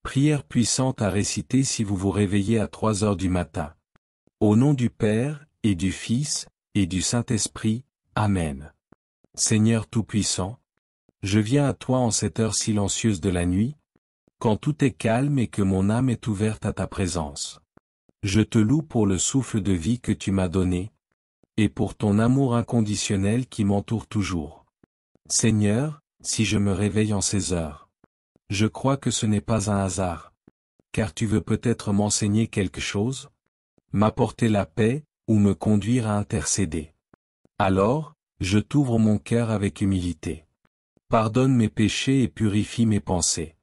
Prière puissante à réciter si vous vous réveillez à 3 heures du matin. Au nom du Père, et du Fils, et du Saint-Esprit, Amen. Seigneur Tout-Puissant, je viens à toi en cette heure silencieuse de la nuit, quand tout est calme et que mon âme est ouverte à ta présence. Je te loue pour le souffle de vie que tu m'as donné, et pour ton amour inconditionnel qui m'entoure toujours. Seigneur, si je me réveille en ces heures, je crois que ce n'est pas un hasard, car tu veux peut-être m'enseigner quelque chose, m'apporter la paix, ou me conduire à intercéder. Alors, je t'ouvre mon cœur avec humilité. Pardonne mes péchés et purifie mes pensées.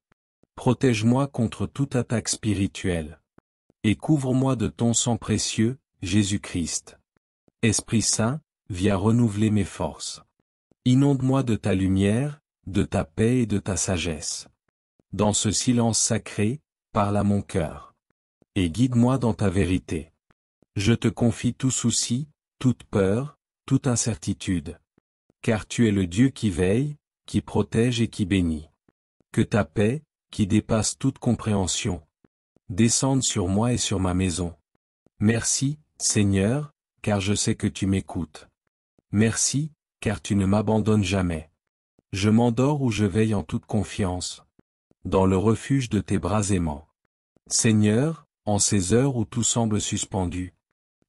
Protège-moi contre toute attaque spirituelle. Et couvre-moi de ton sang précieux, Jésus-Christ. Esprit Saint, viens renouveler mes forces. Inonde-moi de ta lumière, de ta paix et de ta sagesse. Dans ce silence sacré, parle à mon cœur. Et guide-moi dans ta vérité. Je te confie tout souci, toute peur, toute incertitude. Car tu es le Dieu qui veille, qui protège et qui bénit. Que ta paix, qui dépasse toute compréhension, descende sur moi et sur ma maison. Merci, Seigneur, car je sais que tu m'écoutes. Merci, car tu ne m'abandonnes jamais. Je m'endors ou je veille en toute confiance, dans le refuge de tes bras aimants. Seigneur, en ces heures où tout semble suspendu,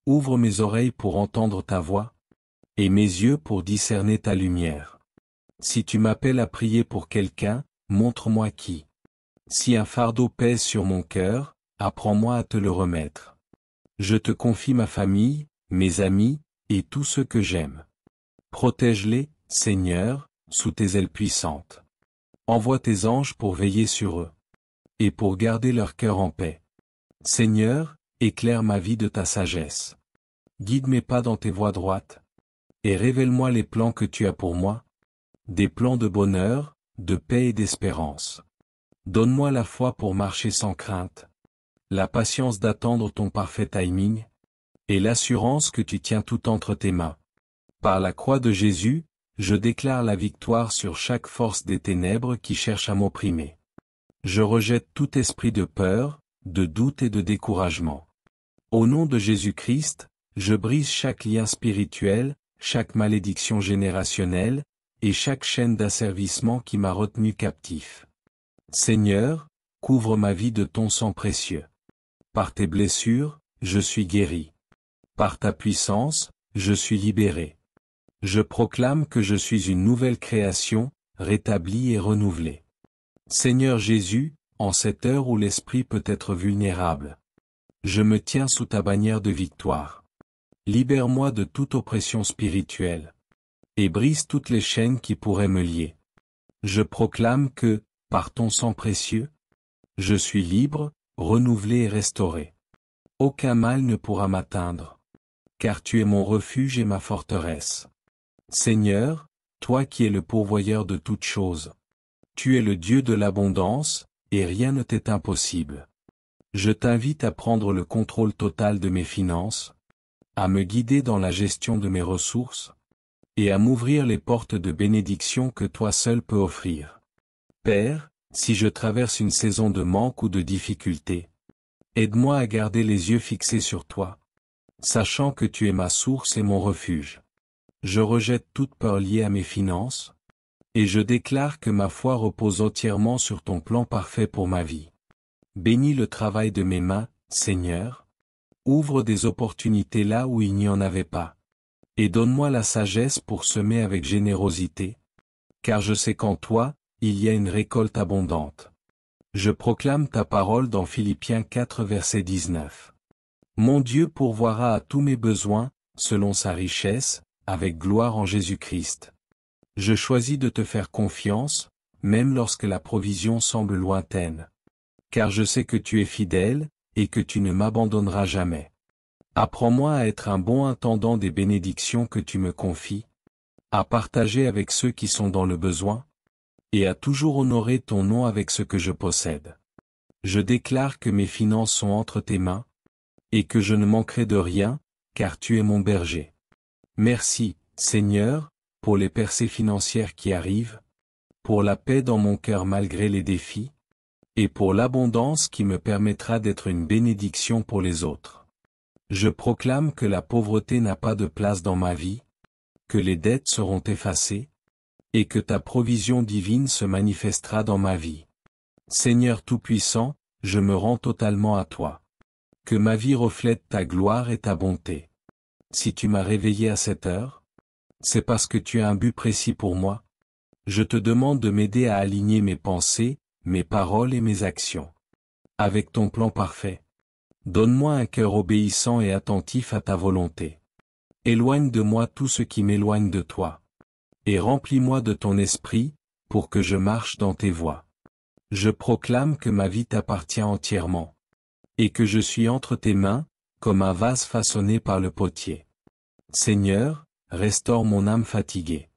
ouvre mes oreilles pour entendre ta voix, et mes yeux pour discerner ta lumière. Si tu m'appelles à prier pour quelqu'un, montre-moi qui. Si un fardeau pèse sur mon cœur, apprends-moi à te le remettre. Je te confie ma famille, mes amis, et tous ceux que j'aime. Protège-les, Seigneur, sous tes ailes puissantes. Envoie tes anges pour veiller sur eux, et pour garder leur cœur en paix. Seigneur, éclaire ma vie de ta sagesse. Guide mes pas dans tes voies droites, et révèle-moi les plans que tu as pour moi, des plans de bonheur, de paix et d'espérance. Donne-moi la foi pour marcher sans crainte, la patience d'attendre ton parfait timing, et l'assurance que tu tiens tout entre tes mains. Par la croix de Jésus, je déclare la victoire sur chaque force des ténèbres qui cherche à m'opprimer. Je rejette tout esprit de peur, de doute et de découragement. Au nom de Jésus-Christ, je brise chaque lien spirituel, chaque malédiction générationnelle, et chaque chaîne d'asservissement qui m'a retenu captif. Seigneur, couvre ma vie de ton sang précieux. Par tes blessures, je suis guéri. Par ta puissance, je suis libéré. Je proclame que je suis une nouvelle création, rétablie et renouvelée. Seigneur Jésus, en cette heure où l'esprit peut être vulnérable, je me tiens sous ta bannière de victoire. Libère-moi de toute oppression spirituelle, et brise toutes les chaînes qui pourraient me lier. Je proclame que, par ton sang précieux, je suis libre, renouvelé et restauré. Aucun mal ne pourra m'atteindre, car tu es mon refuge et ma forteresse. Seigneur, toi qui es le pourvoyeur de toutes choses, tu es le Dieu de l'abondance, et rien ne t'est impossible. Je t'invite à prendre le contrôle total de mes finances, à me guider dans la gestion de mes ressources, et à m'ouvrir les portes de bénédiction que toi seul peux offrir. Père, si je traverse une saison de manque ou de difficulté, aide-moi à garder les yeux fixés sur toi, sachant que tu es ma source et mon refuge. Je rejette toute peur liée à mes finances, et je déclare que ma foi repose entièrement sur ton plan parfait pour ma vie. Bénis le travail de mes mains, Seigneur. Ouvre des opportunités là où il n'y en avait pas. Et donne-moi la sagesse pour semer avec générosité, car je sais qu'en toi, il y a une récolte abondante. Je proclame ta parole dans Philippiens 4 verset 19. Mon Dieu pourvoira à tous mes besoins, selon sa richesse, avec gloire en Jésus-Christ. Je choisis de te faire confiance, même lorsque la provision semble lointaine. Car je sais que tu es fidèle, et que tu ne m'abandonneras jamais. Apprends-moi à être un bon intendant des bénédictions que tu me confies, à partager avec ceux qui sont dans le besoin, et à toujours honorer ton nom avec ce que je possède. Je déclare que mes finances sont entre tes mains, et que je ne manquerai de rien, car tu es mon berger. Merci, Seigneur, pour les percées financières qui arrivent, pour la paix dans mon cœur malgré les défis, et pour l'abondance qui me permettra d'être une bénédiction pour les autres. Je proclame que la pauvreté n'a pas de place dans ma vie, que les dettes seront effacées, et que ta provision divine se manifestera dans ma vie. Seigneur Tout-Puissant, je me rends totalement à toi. Que ma vie reflète ta gloire et ta bonté. Si tu m'as réveillé à cette heure, c'est parce que tu as un but précis pour moi. Je te demande de m'aider à aligner mes pensées, mes paroles et mes actions avec ton plan parfait. Donne-moi un cœur obéissant et attentif à ta volonté. Éloigne de moi tout ce qui m'éloigne de toi. Et remplis-moi de ton esprit, pour que je marche dans tes voies. Je proclame que ma vie t'appartient entièrement. Et que je suis entre tes mains, comme un vase façonné par le potier. Seigneur, restaure mon âme fatiguée.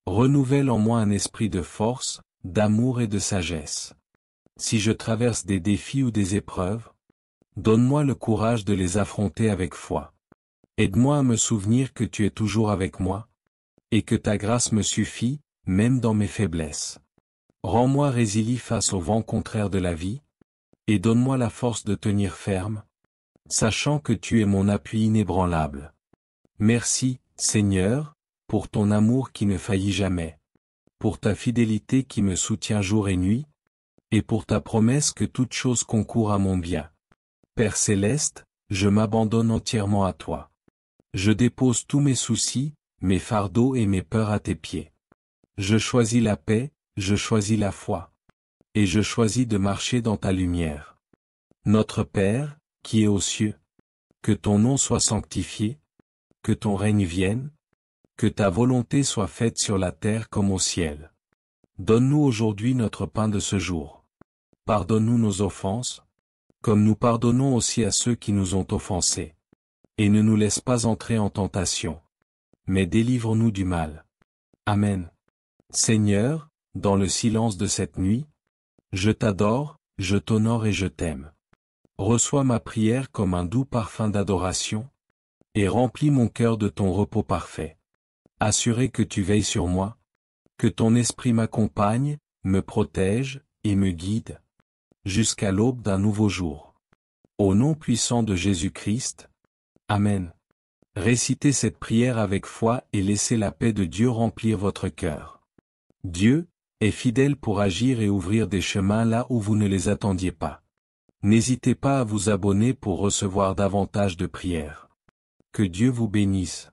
Renouvelle en moi un esprit de force, d'amour et de sagesse. Si je traverse des défis ou des épreuves, donne-moi le courage de les affronter avec foi. Aide-moi à me souvenir que tu es toujours avec moi, et que ta grâce me suffit, même dans mes faiblesses. Rends-moi résilient face aux vents contraires de la vie, et donne-moi la force de tenir ferme, sachant que tu es mon appui inébranlable. Merci, Seigneur, pour ton amour qui ne faillit jamais, pour ta fidélité qui me soutient jour et nuit, et pour ta promesse que toute chose concourt à mon bien. Père céleste, je m'abandonne entièrement à toi. Je dépose tous mes soucis, mes fardeaux et mes peurs à tes pieds. Je choisis la paix, je choisis la foi. Et je choisis de marcher dans ta lumière. Notre Père, qui est aux cieux, que ton nom soit sanctifié, que ton règne vienne, que ta volonté soit faite sur la terre comme au ciel. Donne-nous aujourd'hui notre pain de ce jour. Pardonne-nous nos offenses, comme nous pardonnons aussi à ceux qui nous ont offensés. Et ne nous laisse pas entrer en tentation, mais délivre-nous du mal. Amen. Seigneur, dans le silence de cette nuit, je t'adore, je t'honore et je t'aime. Reçois ma prière comme un doux parfum d'adoration, et remplis mon cœur de ton repos parfait. Assuré que tu veilles sur moi, que ton esprit m'accompagne, me protège, et me guide, jusqu'à l'aube d'un nouveau jour. Au nom puissant de Jésus-Christ. Amen. Récitez cette prière avec foi et laissez la paix de Dieu remplir votre cœur. Dieu est fidèle pour agir et ouvrir des chemins là où vous ne les attendiez pas. N'hésitez pas à vous abonner pour recevoir davantage de prières. Que Dieu vous bénisse.